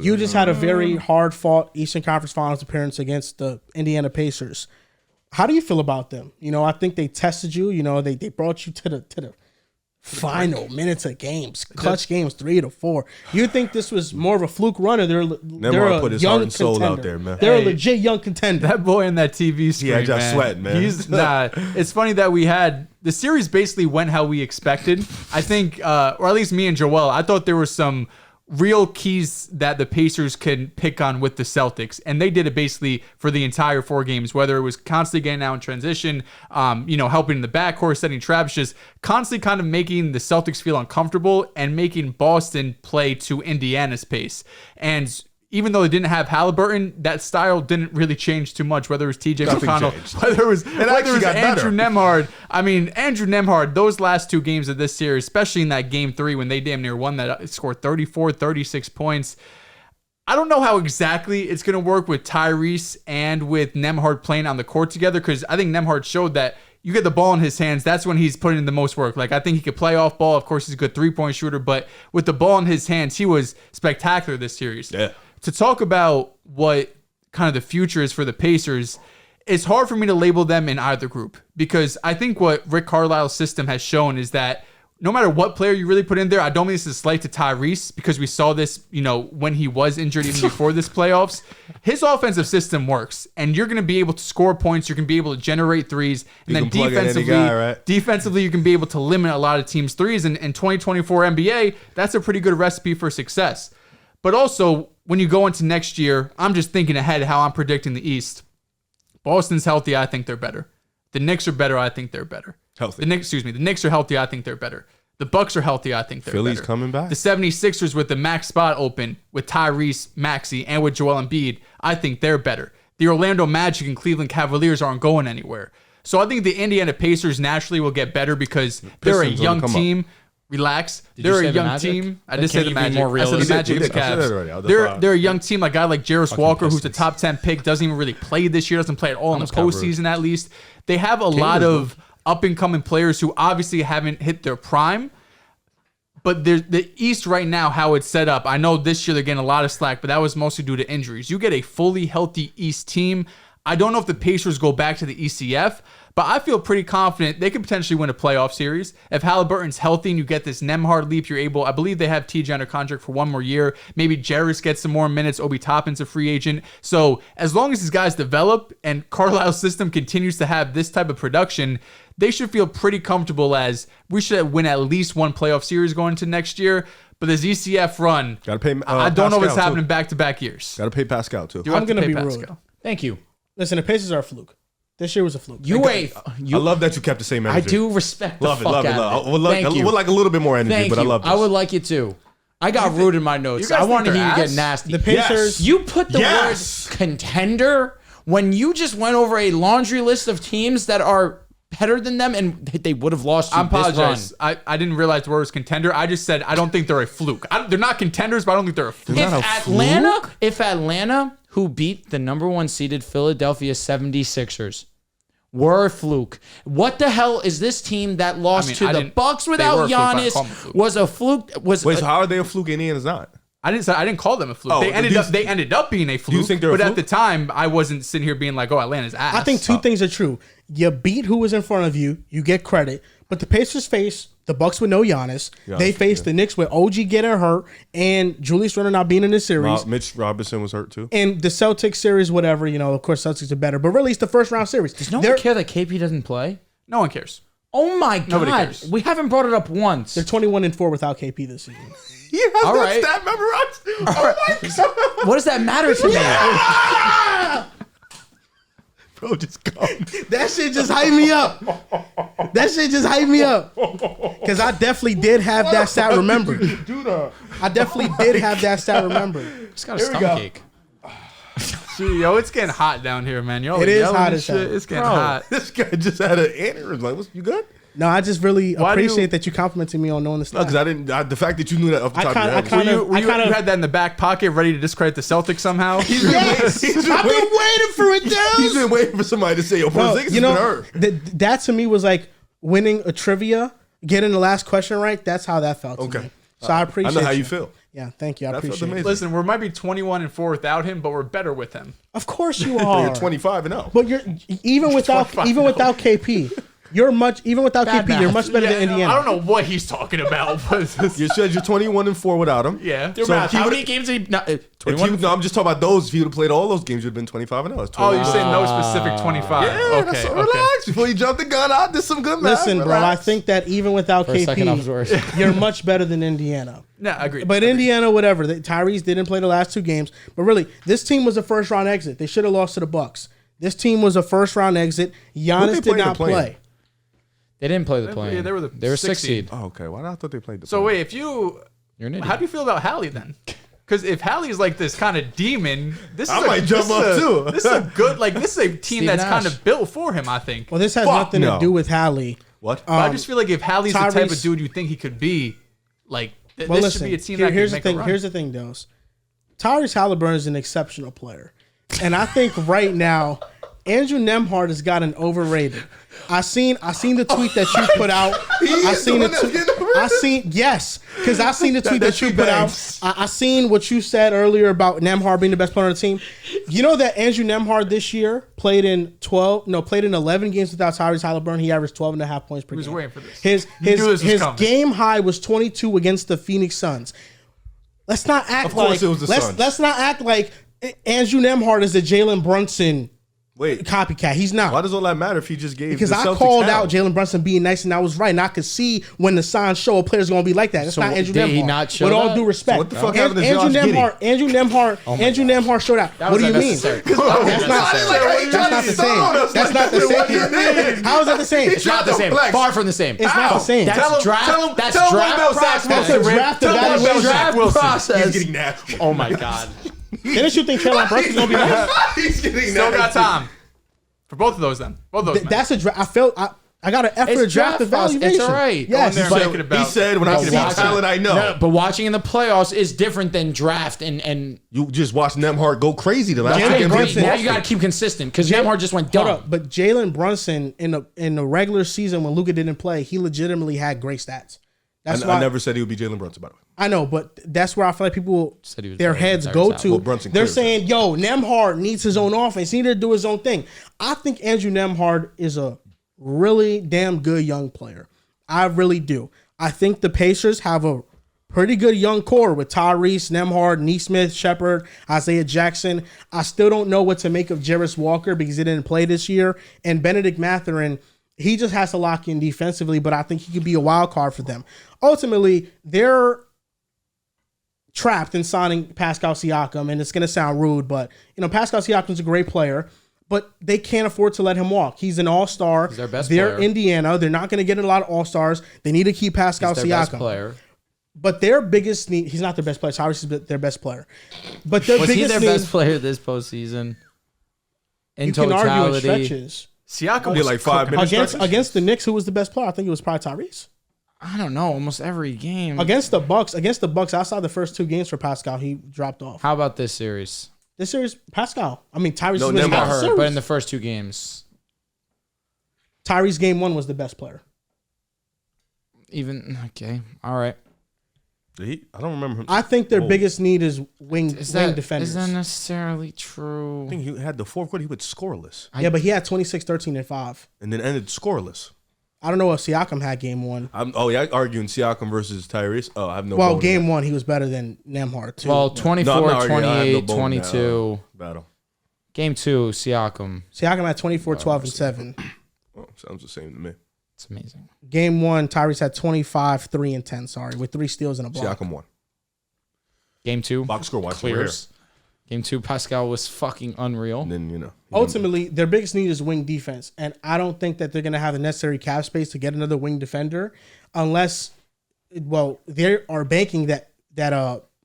You just had a very hard-fought Eastern Conference Finals appearance against the Indiana Pacers. How do you feel about them? I think they tested you. They brought you to the final minutes of games, clutch games, 3 to 4. You think this was more of a fluke run, or they're a put his young heart and soul contender? out there, man. They're a legit young contender. That boy in that TV screen, Yeah, just sweating, man. He's not. It's funny that we had the series basically went how we expected. I think, or at least me and Joel, I thought there were some real keys that the Pacers can pick on with the Celtics, and they did it basically for the entire 4 games, whether it was constantly getting out in transition, helping in the backcourt, setting traps, just constantly kind of making the Celtics feel uncomfortable and making Boston play to Indiana's pace. And even though they didn't have Haliburton, that style didn't really change too much, whether it was TJ McConnell, whether it was Andrew Nembhard. I mean, Andrew Nembhard, those last 2 games of this series, especially in that game 3 when they damn near won that, scored 34, 36 points. I don't know how exactly it's going to work with Tyrese and with Nembhard playing on the court together, because I think Nembhard showed that you get the ball in his hands, that's when he's putting in the most work. Like, I think he could play off ball. Of course, he's a good 3-point shooter, but with the ball in his hands, he was spectacular this series. Yeah. To talk about what kind of the future is for the Pacers, it's hard for me to label them in either group, because I think what Rick Carlisle's system has shown is that no matter what player you really put in there, I don't mean this is a slight to Tyrese, because we saw this, when he was injured even before this playoffs. His offensive system works, and you're going to be able to score points. You're going to be able to generate threes, and then defensively, you can be able to limit a lot of teams' threes. And in 2024 NBA, that's a pretty good recipe for success. But also, when you go into next year, I'm just thinking ahead how I'm predicting the East. Boston's healthy, I think they're better. The Knicks are better, I think they're better. Healthy. The Knicks are healthy, I think they're better. The Bucks are healthy, I think they're Philly's better. coming back. The 76ers with the max spot open with Tyrese Maxey and with Joel Embiid, I think they're better. The Orlando Magic and Cleveland Cavaliers aren't going anywhere. So I think the Indiana Pacers naturally will get better because they're a young team. Relax. They're a young team. I just said the Magic. I said the Magic and the Cavs. They're a young team. Like a guy like Jarris Walker, who's a top 10 pick, doesn't even really play this year, doesn't play at all in the postseason at least. They have a lot of up-and-coming players who obviously haven't hit their prime. But the East right now, how it's set up, I know this year they're getting a lot of slack, but that was mostly due to injuries. You get a fully healthy East team. I don't know if the Pacers go back to the ECF, but I feel pretty confident they could potentially win a playoff series. If Haliburton's healthy and you get this Nembhard leap, you're able, I believe they have TJ under contract for 1 more year. Maybe Jarris gets some more minutes. Obi Toppin's a free agent. So as long as these guys develop and Carlisle's system continues to have this type of production, they should feel pretty comfortable as we should win at least 1 playoff series going into next year. But this ECF run, gotta pay, I don't know if it's happening back-to-back years. Got to pay Pascal, too. I'm going to be rude. Thank you. Listen, the Pacers are a fluke. This year was a fluke. I love that you kept the same energy. I do respect the fuck out of it. I would like a little bit more energy, but I love this. I would like it too. I got rude in my notes. I want to hear you get nasty. The Pacers. You put the word contender when you just went over a laundry list of teams that are better than them and they would have lost you. I apologize. I didn't realize the word was contender. I just said I don't think they're a fluke. They're not contenders, but I don't think they're a fluke. If Atlanta, who beat the number 1 seeded Philadelphia 76ers, were a fluke. What the hell is this team that lost to the Bucks without Giannis? Was a fluke. Wait, so how are they a fluke? Indiana's not. I didn't call them a fluke. They ended up being a fluke. Do you think they're a fluke? At the time, I wasn't sitting here being like, "Oh, Atlanta's ass." I think 2 things are true. You beat who was in front of you. You get credit. But the Pacers face the Bucks with no Giannis. They faced the Knicks with OG getting hurt and Julius Randle not being in the series. Mitch Robinson was hurt too. And the Celtics series, whatever, of course, Celtics are better. But really, it's the first round series. Does no one care that KP doesn't play? No one cares. Oh my God. We haven't brought it up once. They're 21-4 without KP this season. He has that stat memorized. Oh my God. What does that matter to me? Bro, just go. That shit just hyped me up. Because I definitely did have that stat remembered. I definitely did have that stat remembered. Just got a stomachache. Yo, it's getting hot down here, man. It is hot as shit. It's getting hot. This guy just had an aneurysm. Like, you good? No, I just really appreciate that you complimented me on knowing the stat. No, because I didn't. The fact that you knew that off the top of your head. You had that in the back pocket, ready to discredit the Celtics somehow. I've been waiting for it, dude. He's been waiting for somebody to say, "Yo, Porzingis has been hurt." That to me was like winning a trivia, getting the last question right. That's how that felt. To me. So I appreciate. I know how you feel. Yeah, thank you. I That felt appreciate it. amazing. Listen, we might be 21-4 without him, but we're better with him. Of course you are. You're 25-0. But you're even without 25. KP, you're much even without Bad KP, you're math. much better than Indiana. I don't know what he's talking about, but You said you're 21-4 without him. yeah. Your So math, if he how would've- many games did he? No, If 21. no, I'm just talking about those. If you would have played all those games, you'd have been 25-0. It's Oh, 21. you're saying no specific 25. Yeah, okay, that's okay. relax. Before you jump the gun, I did some good math. Listen, bro, I Relax. think that even without For a second, I was KP, worried. you're much better than Indiana. No, I agree. But Indiana, whatever. Tyrese didn't play the last 2 games. But really, this team was a first round exit. They should have lost to the Bucks. This team was a first round exit. Giannis did play in the not play-in? play. They didn't play the play. yeah, they were the They were 6 sixth seed. seed. Oh, okay. Why I thought they played the So play? wait, if you, You're an idiot. how do you feel about Hallie then? Because if Hallie's like this kind of demon, this is I might jump this up is a- too. This is a good, like this is a team Steve that's Nash. kind of built for him. I think. Well, this has Fuck nothing no. to do with Hallie. What? But I just feel like if Hallie's the type of Tyrese- dude you think he could be, like Well, this listen, should be a team here- that here's can the make thing. a run. Here's the thing, Dose. Tyrese Haliburton is an exceptional player, and I think right now Andrew Nembhard has gotten overrated. I seen the tweet that you put out. I seen the it. one that's getting overrated? Yes, because I seen the tweet That that you tweet put out. bangs. I seen what you said earlier about Nembhard being the best player on the team. You know that Andrew Nembhard this year played in 11 games without Tyrese Haliburton. He averaged 12.5 points per was game. waiting for this. His You knew this was his coming. game high was 22 against the Phoenix Suns. Let's not act Of course like it was the Suns. let's not act like Andrew Nembhard is a Jalen Brunson Wait. copycat. He's not. Why does all that matter if he just gave Because the I Celtics called hell? out Jalen Brunson being nice, and I was right. And I could see when the signs show a player's going to be like that. It's So not Andrew did Nembhard. he not show With all that? due respect, So what the fuck happened to Josh Andrew Nembhard showed out. What do you mean? That's That's not the same. That's not the same. How is that the same? It's not the same. Flex. Far from the same. It's not the same. That's draft. That's tell him draft about Zach process. That's a draft Tell him about evaluation. Zach Wilson. process. He's getting nasty. Oh my god. Didn't you think Jalen Brunson's going to be nice? He's getting Still got nasty. time for both of those. Then both of those. men. That's a draft. I got an effort It's to draft draft process. evaluation. It's all right. Yes, Go in there but and make it about- He said, when I make it see about- talent, I know. No, but watching in the playoffs is different than draft and You just watched Nembhard go crazy the last Jalen two games Brunson- against now Boston. you got to keep consistent because Nembhard just went hold dumb. up. But Jalen Brunson in the regular season when Luka didn't play, he legitimately had great stats. That's why I never said he would be Jalen Brunson, by the way. I know, but that's where I feel like people Said he was their better than heads Tyrese go Haliburton. to. Well, Brunson They're clears saying, "Yo, Nembhard needs his own offense. He need to do his own thing." I think Andrew Nembhard is a really damn good young player. I really do. I think the Pacers have a pretty good young core with Tyrese, Nembhard, Nesmith, Shepard, Isaiah Jackson. I still don't know what to make of Jarris Walker because he didn't play this year. And Benedict Mathurin, he just has to lock in defensively, but I think he could be a wild card for them. Ultimately, they're trapped in signing Pascal Siakam, and it's going to sound rude, but Pascal Siakam's a great player, but they can't afford to let him walk. He's an all-star. He's their best They're player. Indiana. They're not going to get a lot of all-stars. They need to keep Pascal He's their best Siakam. player. But their biggest need, he's not their best player. Tyrese is their best player. But their Was he biggest their need, best player this postseason? In you can argue in totality, stretches. Siakam Did was like 5 minutes. Against the Knicks, who was the best player? I think it was probably Tyrese. I don't know. Almost every game. Against the Bucks, outside the first 2 games for Pascal, he dropped off. How about this series? This series, Pascal. I mean, Tyrese No, was Nembhard. half the series. But in the first 2 games, Tyrese game 1 was the best player. even okay, all right. I don't remember him. I think their Oh. biggest need is wing Is defenders. that necessarily true? I think he had the fourth quarter, he went scoreless. Yeah, but he had 26, 13, and 5. And then ended scoreless. I don't know if Siakam had game 1. I'm arguing Siakam versus Tyrese. Oh, I have no Well, bone in game that. 1, he was better than Nembhard, too. Well, No, 24, I'm not arguing. I have no 28, bone in that, 22. battle. Game 2, Siakam. Siakam had 24, 12, and 7. Oh, sounds the same to me. It's amazing. Game 1, Tyrese had 25, 3, and 10, with 3 steals and a block. Siakam won. Game 2, Box score watch. We're here. clears. Game 2, Pascal was fucking unreal. And then, he Ultimately, their biggest need is wing defense, and I don't think that they're going to have the necessary cap space to get another wing defender unless, they are banking that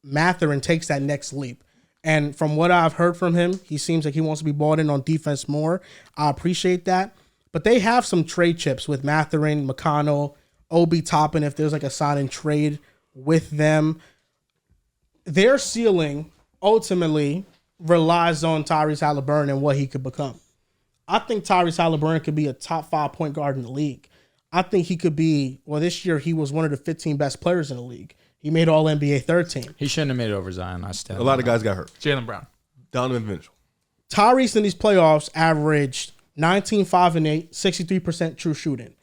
Mathurin takes that next leap. And from what I've heard from him, he seems like he wants to be bought in on defense more. I appreciate that. But they have some trade chips with Mathurin, McConnell, Obi Toppin, if there's like a sign and trade with them. Their ceiling ultimately relies on Tyrese Haliburton and what he could become. I think Tyrese Haliburton could be a top 5 point guard in the league. I think he could be, this year he was one of the 15 best players in the league. He made All NBA third team. He shouldn't have made it over Zion. I stand. A lot of guys got hurt. Jaylen Brown. Donovan Mitchell. Tyrese in these playoffs averaged 19, 5, and 8, 63% true shooting.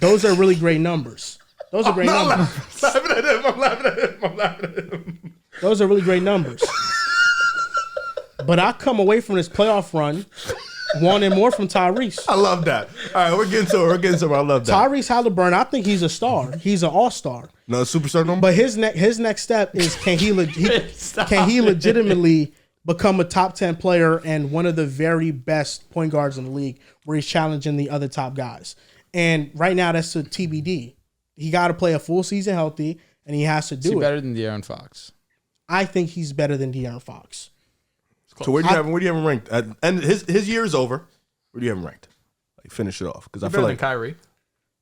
Those are really great numbers. Those are great numbers. I'm laughing at him. Those are really great numbers. But I come away from this playoff run wanting more from Tyrese. I love that. All right, we're getting to it. I love that. Tyrese Haliburton, I think he's a star. He's an all-star. No superstar number? But his next step is can he legitimately become a top 10 player and one of the very best point guards in the league where he's challenging the other top guys. And right now that's a TBD. He got to play a full season healthy and he has to do it. Better than De'Aaron Fox. I think he's better than De'Aaron Fox. So where do you have him ranked? And his year is over. Where do you have him ranked? Like finish it off because I feel like Kyrie.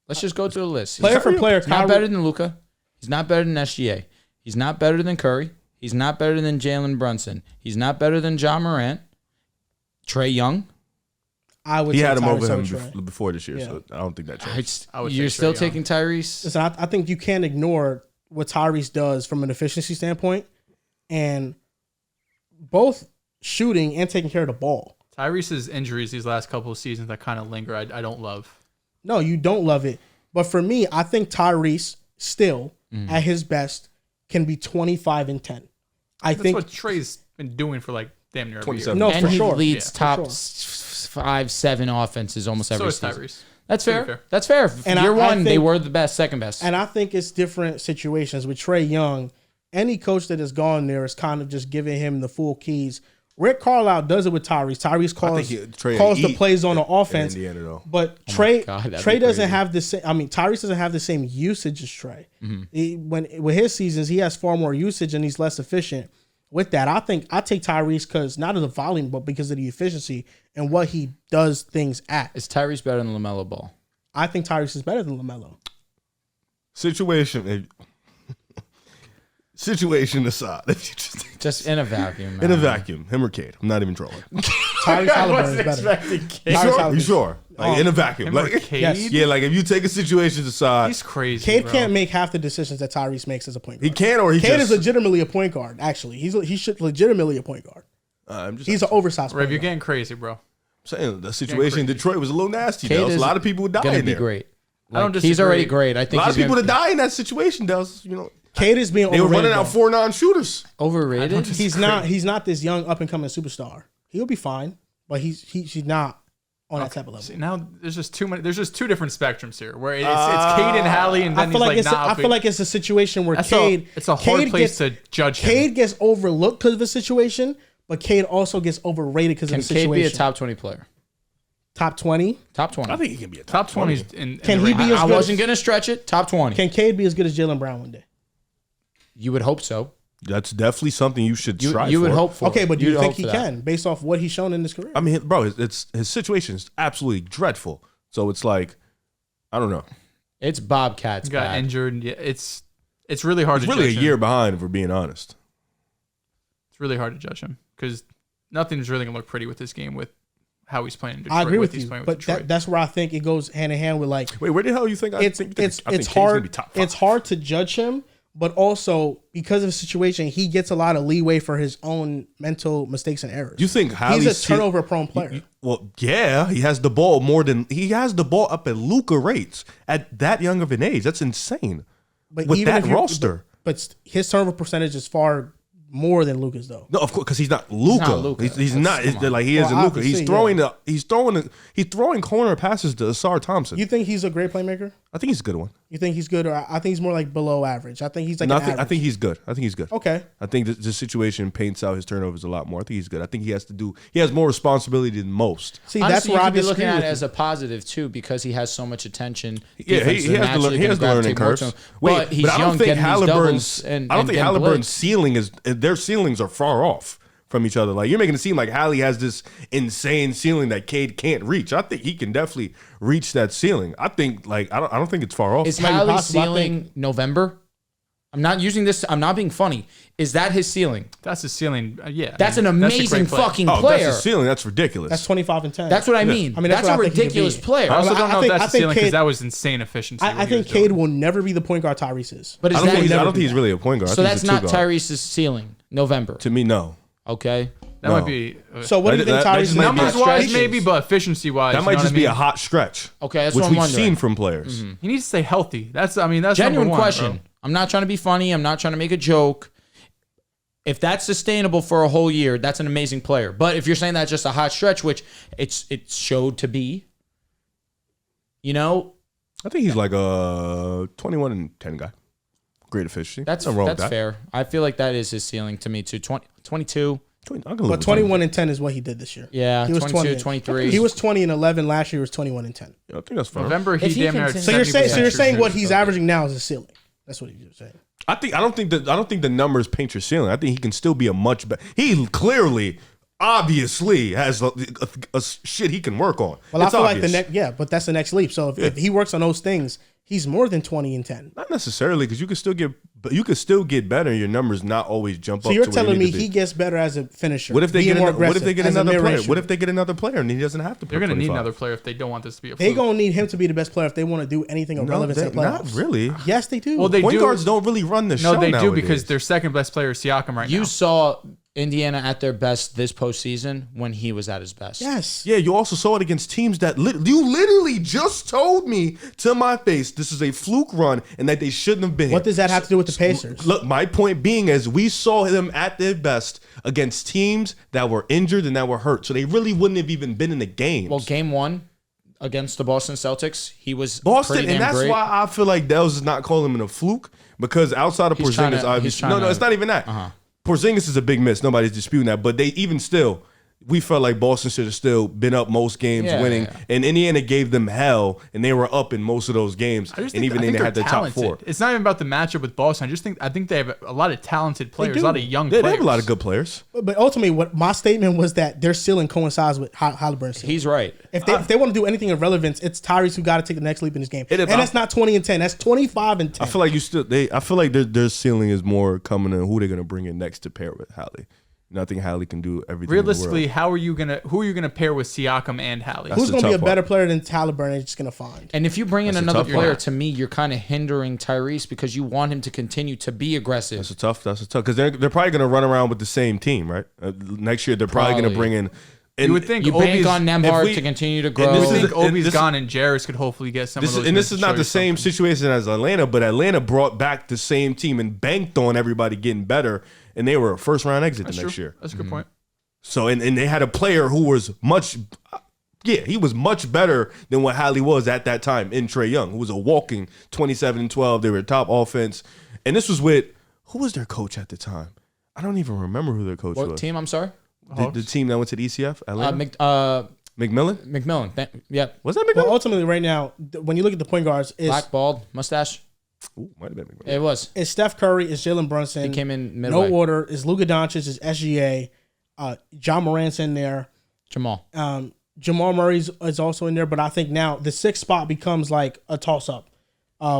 Let's just go through the list. Player for player, He's not better than Luka. He's not better than SGA. He's not better than Curry. He's not better than Jalen Brunson. He's not better than John Morant. Trae Young. I would. He say had him Tyrese over over him Trae. before this year, Yeah. so I don't think that changed. You're still taking Tyrese? Listen, I think you can't ignore what Tyrese does from an efficiency standpoint, and both shooting and taking care of the ball. Tyrese's injuries these last couple of seasons that kind of linger, I don't love. No, you don't love it. But for me, I think Tyrese still, at his best, can be 25 and 10. That's what Trey's been doing for like damn near every year. 27. No, And for he sure. leads Yeah, top for sure. 5-7 offenses almost every So is season. Tyrese. That's Pretty fair. fair. That's fair. And Year I one, they think- were the best, second best. And I think it's different situations. With Trae Young, any coach that has gone there is kind of just giving him the full keys. Rick Carlisle does it with Tyrese. Tyrese calls the plays on the offense. Indiana, though. But Trey God, that'd be doesn't crazy. have the same. I mean, Tyrese doesn't have the same usage as Trey. With his seasons, he has far more usage and he's less efficient. With that, I think I take Tyrese because not of the volume, but because of the efficiency and what he does things at. Is Tyrese better than LaMelo Ball? I think Tyrese is better than LaMelo. Situation aside, if you just Just in a vacuum, man. in a vacuum, him or Cade. I'm not even trolling. Tyrese Haliburton is better. You Tyrese sure? Haliburton. You sure? Like in a vacuum, Him or like Cade? Yes. yeah, like if you take a situation aside, He's crazy. Cade bro. can't make half the decisions that Tyrese makes as a point guard. he can or he Cade just. is legitimately a point guard. Actually, he should legitimately a point guard. I'm just He's an oversized Rev, point you're guard. getting crazy, bro. saying the situation in crazy. Detroit was a little nasty. Cade Dels. A is lot of people would die Gonna in be there. great. I don't He's disagree. already great. I A think lot of he's people gonna to die in that situation, Dels. You know, Cade is being they were overrated. running out though. 4 non-shooters. overrated. He's not this young up and coming superstar. He'll be fine, but he's not on that type of level. See, now there's just too many. There's just two different spectrums here, where it's Cade and Hallie, and then I feel like he's like, nah. I feel like it's a situation where Cade. It's a hard Cade place gets, to judge him. Cade gets overlooked because of the situation, but Cade also gets overrated because of Can the situation. Cade be a top 20 player? top 20? Top 20. I think he can be a top 20 20. in Can the he range. be as I good wasn't as- going to stretch it. Top 20. Can Cade be as good as Jalen Brown one day? You would hope so. That's definitely something you should You, strive you would for. hope for. Okay, but do you You'd think hope he for that. can based off what he's shown in his career? I mean, bro, it's his situation is absolutely dreadful. So it's like, I don't know. It's Bobcats. He got bad. injured. Yeah, it's really hard It's to really a judge year him. behind, if we're being honest. It's really hard to judge him because nothing's really gonna look pretty with this game with how he's playing in Detroit. I agree with he's you, playing but Detroit. that's where I think it goes hand in hand with like Wait, where the hell you think? I it's think it's I think it's Cade's gonna hard be top 5. it's hard to judge him, but also because of the situation, he gets a lot of leeway for his own mental mistakes and errors. You think he's a turnover prone player? Well, yeah, he has the ball up at Luka rates at that young of an age. That's insane. But with even that if you- roster. but his turnover percentage is far more than Luka's though. No, of course, because he's not Luka. not Luka. He's That's- not. come It's on. like he isn't Well, Luka. He's obviously, he's throwing corner passes to Asar Thompson. You think he's a great playmaker? I think he's a good one. You think he's good, or I think he's more like below average. I think he's like No, an I think average. he's good. I think he's good. Okay. I think the situation paints out his turnovers a lot more. I think he's good. I think he has more responsibility than most. See, Honestly, that's where you I could be disagree looking at with it you. as a positive too because he has so much attention. Yeah, Defense he is has naturally the gonna learning gravitate more curves. to him. Wait, but he's I don't young, think getting these doubles Haliburton's. and I don't think getting Haliburton's blitzed. ceiling is. Their ceilings are far off from each other. Like you're making it seem like Hallie has this insane ceiling that Cade can't reach. I think he can definitely reach that ceiling. I think I don't think it's far off. Is might be Hallie's possible. I ceiling November? I'm not using this. I'm not being funny. Is that his ceiling? That's his ceiling. Yeah. That's an amazing fucking Oh, player. that's the ceiling. That's ridiculous. That's 25 and 10. That's what I mean. I mean, that's that's a what I think he could ridiculous be. player. I also don't know if that's I the think ceiling because Cade- that was insane efficiency. I think Cade will never be the point guard Tyrese is. But I is don't think that he's really a point guard. I so? think That's he's a not two-guard. Tyrese's ceiling. November. To me, no. Okay. That No. might be. So what do you think That Tyrese just is? might be Numbers a wise, stretch? maybe, but efficiency wise, That might just be a hot stretch. Okay, that's which what I'm we've wondering. seen from players. He needs to stay healthy. That's Genuine number one, question. bro. I'm not trying to be funny. I'm not trying to make a joke. If that's sustainable for a whole year, that's an amazing player. But if you're saying that's just a hot stretch, which it showed to be, you know, I think he's like a 21 and 10 guy. Great efficiency. that's Nothing wrong with that. fair. I feel like that is his ceiling to me too. 22. I'm gonna live But with 21 and 10 is what he did this year. Yeah, He was 22, 20. 23. He was 20 and 11 last year. He was 21 and 10. that. Yeah, I think that's fine. November, If he damn near. continues- So you're saying 70% what true he's shooting. averaging now is his ceiling. That's what you're saying. I don't think the numbers paint your ceiling. I think he can still be a much better. He clearly, obviously, has a shit he can work on. Well, It's I feel obvious. like but that's the next leap. So if he works on those things, he's more than 20 and 10. Not necessarily, because you could still get better. Your numbers not always jump So up. you're to where telling you me need to be. he gets better as a finisher? What if they being get more what if they aggressive, get as a another player? mid-range What if shooter? they get another player and he doesn't have to? They're going to need 25? another player if they don't want this to be a They fluke. gonna need him to be the best player if they want to do anything of No, relevance in the not playoffs. really. Yes, they do. Well, they Point do. guards don't really run the show. No, they do nowadays. because their second best player is Siakam right now. You saw Indiana at their best this postseason when he was at his best. yes. Yeah, you also saw it against teams that you literally just told me to my face this is a fluke run and that they shouldn't have been. What does that have to do with the Pacers? Look, my point being is we saw them at their best against teams that were injured and that were hurt, so they really wouldn't have even been in the games. Well, game one against the Boston Celtics, he was Boston, pretty and damn that's great. why I feel like Dell's is not calling him a fluke because outside of He's trying Porzingis, to- obviously, he's trying no, to- it's not even that. Porzingis is a big miss. Nobody's disputing that, but they even still. We felt like Boston should have still been up most games, Yeah, winning, yeah. and Indiana gave them hell, and they were up in most of those games, I just and think, even I then think they had the they're top talented. four. It's not even about the matchup with Boston. I think they have a lot of talented players, a do. lot of young They players. have a lot of good players. But ultimately, what my statement was that their ceiling coincides with Haliburton's ceiling. He's right. If they want to do anything of relevance, it's Tyrese who got to take the next leap in his game. It- And that's not 20 and 10. That's 25 and 10. I feel like I feel like their ceiling is more coming in who they're gonna bring in next to pair with Hallie. And I think Hallie can do everything. Realistically, in the who are you gonna pair with Siakam and Hallie? Who's the going to be a tough better part. player than Haliburton? They're just going to find. And if you bring in That's a another tough player, one. to me, you're kind of hindering Tyrese because you want him to continue to be aggressive. That's a tough because they're probably gonna run around with the same team, right? Next year they're probably gonna Probably. bring in. And You would think You bank Obi's, on if Nembhard we- to continue to and grow. this I is- think Obi's this- gone and Jarris could hopefully get some This of is, those. and this minutes is to not show the you same something. situation as Atlanta, but Atlanta brought back the same team and banked on everybody getting better, and they were a first round exit That's the next true. year. That's a good point. So and they had a player who was he was much better than what Hallie was at that time in Trae Young, who was a walking 27 and 12. They were top offense, and this was with who was their coach at the time? I don't even remember who their coach What was. team? I'm sorry. The team that went to the ECF, Atlanta. McMillan. McMillan. Yep. Was that McMillan? Well, ultimately, right now, when you look at the point guards, Black, bald, mustache. Ooh, might have been McMillan. It was. it's Steph Curry, it's Jalen Brunson. He came in no midway. order. It's Luka Doncic, it's SGA. John Morant's in there. Jamal. Jamal Murray is also in there, but I think now the sixth spot becomes like a toss-up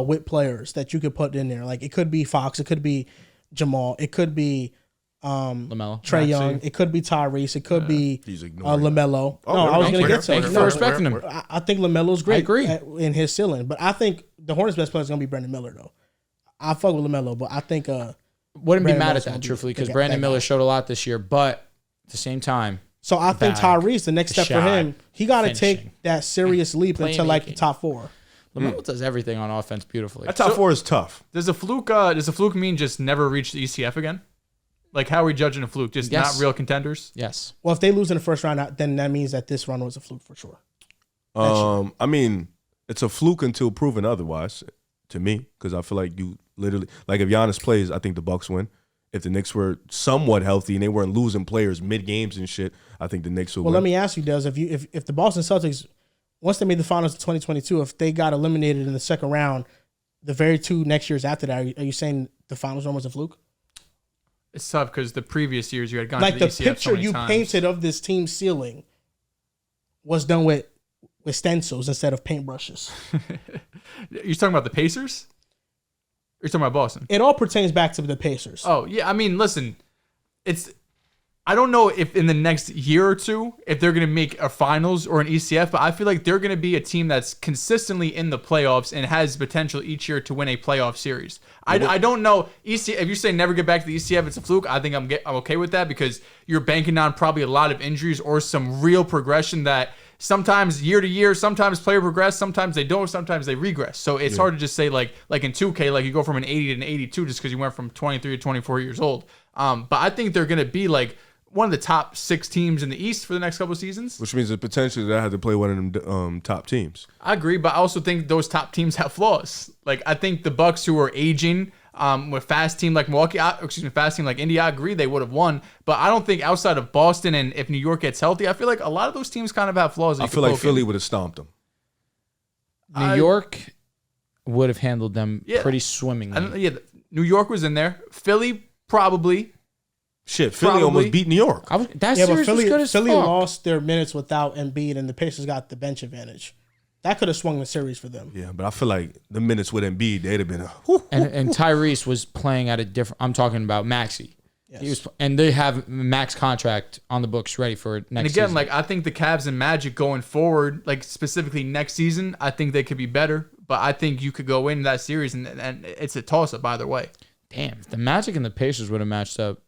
with players that you could put in there. Like it could be Fox, it could be Jamal, it could be LaMelo. Trae Young, it could be Tyrese, it could be He's ignoring LaMelo. Oh, No, I was going to get Thank to you it. for No, respecting him. I think LaMelo's great. I agree. In his ceiling, but I think the Hornets' best player is going to be Brandon Miller, though. I fuck with LaMelo, but I think Wouldn't be Brandon mad Miller's at gonna that, be truthfully, that because guy- Brandon that Miller guy. showed a lot this year. But at the same time, So I think Bag. Tyrese, the next step for Shot. him, he got to take Finishing. that serious leap into like the Playmaking. top four. LaMelo does everything on offense beautifully. That top four is tough. Does a fluke mean just never reach the ECF again? Like how are we judging a fluke? Just Yes. not real contenders? Yes. Well, if they lose in the first round, then that means that this run was a fluke for sure. I mean, it's a fluke until proven otherwise, to me, because I feel like you literally like if Giannis plays, I think the Bucks win. If the Knicks were somewhat healthy and they weren't losing players mid games and shit, I think the Knicks will Well, win. let me ask you, Des, if the Boston Celtics, once they made the finals of 2022, if they got eliminated in the second round, the very two next years after that, are you saying the finals run was a fluke? It's tough because the previous years you had gone Like to the the ECF picture so many you times. painted of this team ceiling was done with stencils instead of paintbrushes. You're talking about the Pacers? You're talking about Boston. It all pertains back to the Pacers. Oh, yeah. I mean, listen, I don't know if in the next year or two, if they're going to make a finals or an ECF, but I feel like they're going to be a team that's consistently in the playoffs and has potential each year to win a playoff series. I don't know. ECF, if you say never get back to the ECF, it's a fluke. I think I'm okay with that because you're banking on probably a lot of injuries or some real progression that sometimes year to year, sometimes player progress, sometimes they don't, sometimes they regress. So it's hard to just say like in 2K, like you go from an 80 to an 82 just because you went from 23 to 24 years old. But I think they're going to be like one of the top 6 teams in the East for the next couple of seasons. Which means that potentially they have to play one of them top teams. I agree, but I also think those top teams have flaws. Like I think the Bucks, who are aging, with fast team like fast team like Indy, I agree they would have won. But I don't think outside of Boston and if New York gets healthy, I feel like a lot of those teams kind of have flaws. I feel like Philly would have stomped them. New York would have handled them pretty swimmingly. New York was in there. Philly probably. Shit, Philly almost beat New York. That series was good as Philly fuck. lost their minutes without Embiid, and the Pacers got the bench advantage. That could have swung the series for them. Yeah, but I feel like the minutes with Embiid, they'd have been And Tyrese was playing at a different. I'm talking about Maxey. Yes. He was, and they have max contract on the books ready for next. And again, season. like I think the Cavs and Magic going forward, like specifically next season, I think they could be better. But I think you could go in that series and it's a toss up either way. Damn, if the Magic and the Pacers would have matched up,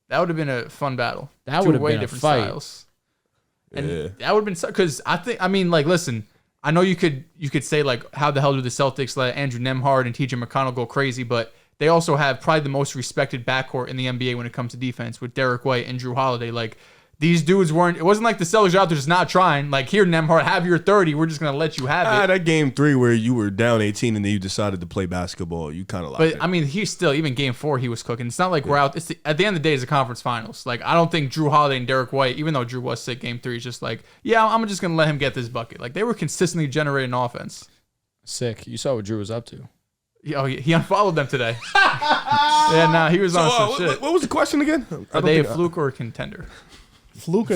that would have been a fun battle. That would have been a fight. Styles. And that would have been because listen, I know you could say like how the hell do the Celtics let Andrew Nembhard and TJ McConnell go crazy, but they also have probably the most respected backcourt in the NBA when it comes to defense with Derek White and Drew Holiday. Like these dudes weren't. It wasn't like the Celtics are out there just not trying. Like here, Nembhard, have your 30. We're just gonna let you have it. That game 3 where you were down 18 and then you decided to play basketball, you kind of like. But it. I mean, he's still even game 4 he was cooking. It's not like we're out. At the end of the day, it's a conference finals. Like I don't think Drew Holiday and Derek White, even though Drew was sick game 3, is just like I'm just gonna let him get this bucket. Like they were consistently generating offense. sick. You saw what Drew was up to. He unfollowed them today. He was on some shit. What was the question again? Are they a fluke or a contender? Fluke or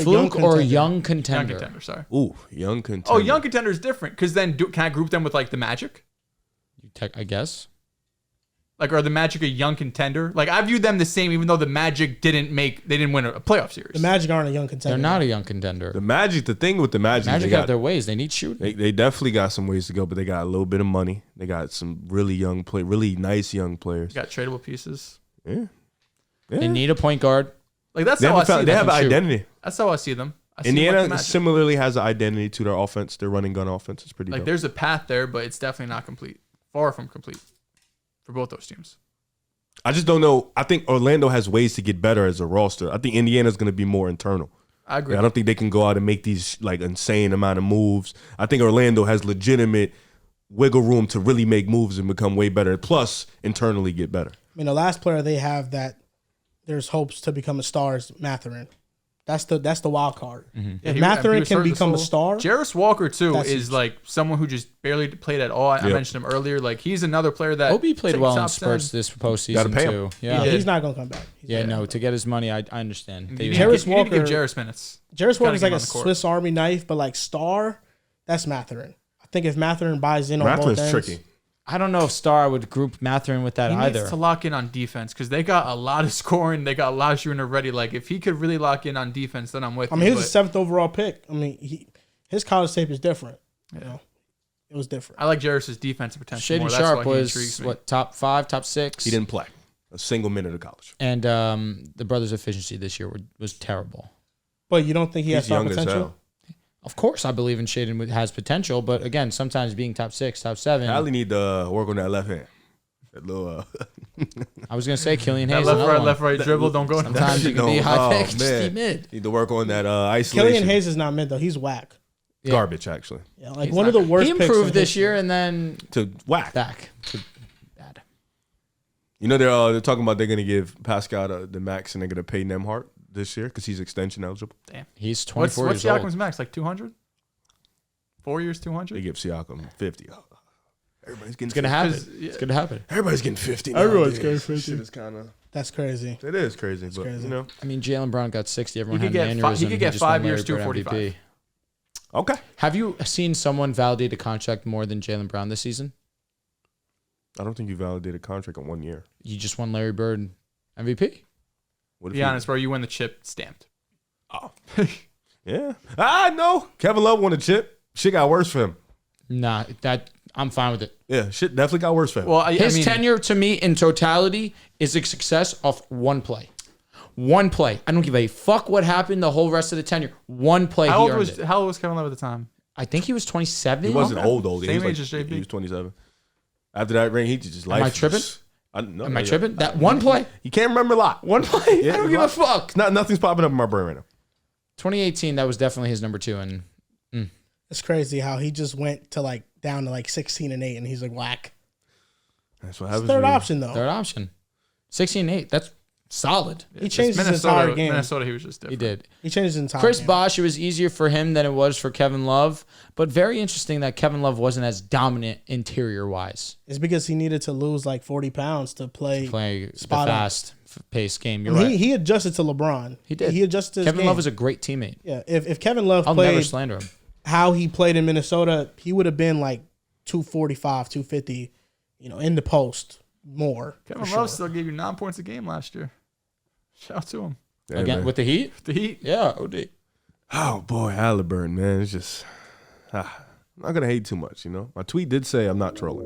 young contender? Young contender, sorry. Ooh, young contender. Oh, young contender is different because then can I group them with like the Magic? I guess. Like, are the Magic a young contender? Like, I view them the same, even though the Magic didn't win a playoff series. The Magic aren't a young contender. They're not a young contender. The thing with the Magic, Magic have their ways. They need shooting. They definitely got some ways to go, but they got a little bit of money. They got some really really nice young players. Got tradable pieces. Yeah. They need a point guard. Like that's how I see them. They have an identity. That's how I see them. Indiana similarly has an identity to their offense. Their running gun offense is pretty. Like dope. there's a path there, but it's definitely not complete. Far from complete for both those teams. I just don't know. I think Orlando has ways to get better as a roster. I think Indiana's going to be more internal. I agree. I don't think they can go out and make these like insane amount of moves. I think Orlando has legitimate wiggle room to really make moves and become way better. Plus, internally get better. I mean, the last player they have that there's hopes to become a star is Mathurin. That's the wild card. Mm-hmm. If Mathurin can become a star, Jarris Walker too is huge. like someone who just barely played at all. I mentioned him earlier. Like he's another player that Obi played well in top spurts 10. this postseason pay too. him. Yeah, he's not gonna come back. To get his money, I understand. You need Jarris to give Walker- Jarris minutes. Jarris Walker's Gotta like get a him on the court. Swiss Army knife, but like star, that's Mathurin. I think if Mathurin buys in on both Matherin's ends, tricky. I don't know if Star would group Mathurin with that He either. needs to lock in on defense because they got a lot of scoring. They got a lot of shooting already. Like if he could really lock in on defense, then I'm with I you. mean, he was the 7th overall pick. I mean, his college tape is different. You know, it was different. I like Jarris's defensive potential Shady more. That's Sharp why he was intrigues me. what, top 5, top 6. He didn't play a single minute of college. And the brothers' efficiency this year was terrible. But you don't think he has He's star young as potential? hell. Of course, I believe in Shaden has potential, but again, sometimes being top 6, top 7. Allie need to work on that left hand. That little. I was gonna say Killian That Hayes. left right dribble. Don't go. Sometimes you can be high pick, just be mid. Need to work on that isolation. Killian Hayes is not mid though. He's whack. Garbage actually. Yeah, like one of the worst. He picks improved in this history. year and then To whack. back to bad. You know they're talking about they're gonna give Pascal the max and they're gonna pay Nembhard this year because he's extension eligible. Damn. He's 24 What's years old. Siakam's max? Like 200? 4 years, They 200? give Siakam 50. Everybody's getting. It's gonna 50. happen. It's gonna happen. Everybody's getting 50. Everyone's nowadays. getting 50. Shit is kind of. That's crazy. It is crazy, but crazy. you know. I mean, Jalen Brown got 60. Everyone He had could an get fi- aneurysm. he could get just 5 won years, Larry Bird 245. MVP. Okay. Have you seen someone validate a contract more than Jalen Brown this season? I don't think you validated a contract in 1 year. You just won Larry Bird MVP. What if Be honest, bro. You win the chip stamped. Oh. Yeah. No. Kevin Love won a chip. Shit got worse for him. Nah, I'm fine with it. Yeah, shit definitely got worse for him. Well, His tenure to me in totality is a success off one play. One play. I don't give a fuck what happened the whole rest of the tenure. One play. How old was Kevin Love at the time? I think he was 27. He wasn't old. He Same was age as JB. He was 27. After that ring, he just life. Am I tripping? Am I tripping? That one play. You can't remember a lot. One play. Yeah, I don't give a fuck. Nothing's popping up in my brain right now. 2018. That was definitely his number 2. And It's crazy how he just went to down to 16-8, and he's whack. That's what happens. Third option though. third option. 16-8. That's solid. He changed his entire game. Minnesota, he was just different. He did. He changed his entire Chris game. Bosh, it was easier for him than it was for Kevin Love, but very interesting that Kevin Love wasn't as dominant interior-wise. It's because he needed to lose 40 pounds to play Play the spot up. fast-paced game. You're And right. he adjusted to LeBron. He did. He adjusted his Kevin game. Love is a great teammate. Yeah, if Kevin Love I'll never played slander him. how he played in Minnesota, he would have been 245, 250, in the post more. Kevin Love still gave you 9 points a game last year. Shout out to him. Yeah, Again, man. with the Heat? The Heat. Yeah, OD. Oh boy, Haliburton, man. It's just I'm not gonna hate too much, My tweet did say I'm not trolling.